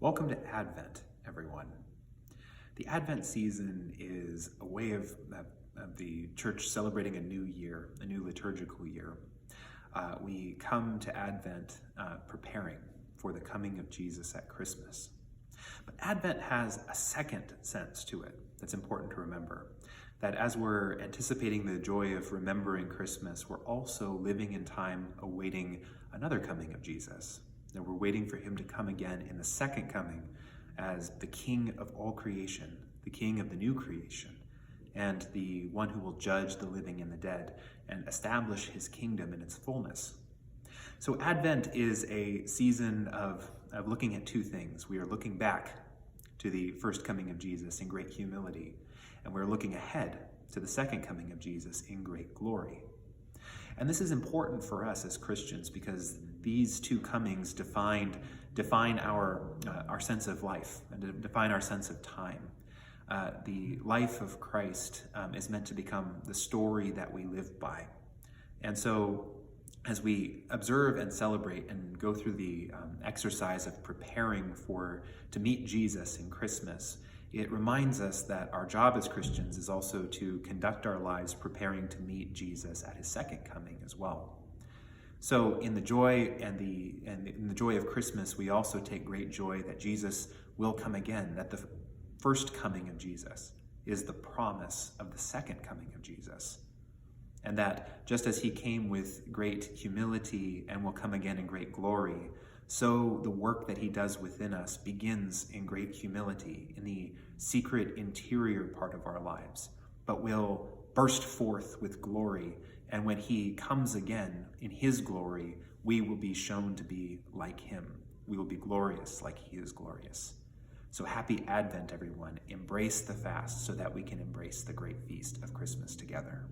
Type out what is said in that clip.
Welcome to Advent, everyone. The Advent season is a way of the church celebrating a new year, a new liturgical year. We come to Advent preparing for the coming of Jesus at Christmas. But Advent has a second sense to it that's important to remember. That as we're anticipating the joy of remembering Christmas, we're also living in time awaiting another coming of Jesus. That we're waiting for him to come again in the second coming as the King of all creation, the King of the new creation, and the one who will judge the living and the dead and establish his kingdom in its fullness. So Advent is a season of looking at two things. We are looking back to the first coming of Jesus in great humility, and we're looking ahead to the second coming of Jesus in great glory. And this is important for us as Christians because these two comings define our sense of life and define our sense of time. The life of Christ is meant to become the story that we live by. And so as we observe and celebrate and go through the exercise of preparing to meet Jesus in Christmas, it reminds us that our job as Christians is also to conduct our lives preparing to meet Jesus at his second coming as well. So in the joy in the joy of Christmas, we also take great joy that Jesus will come again, that the first coming of Jesus is the promise of the second coming of Jesus. And that just as he came with great humility and will come again in great glory, so the work that he does within us begins in great humility in the secret interior part of our lives, but will burst forth with glory. And when he comes again in his glory, we will be shown to be like him. We will be glorious like he is glorious. So happy Advent, everyone. Embrace the fast so that we can embrace the great feast of Christmas together.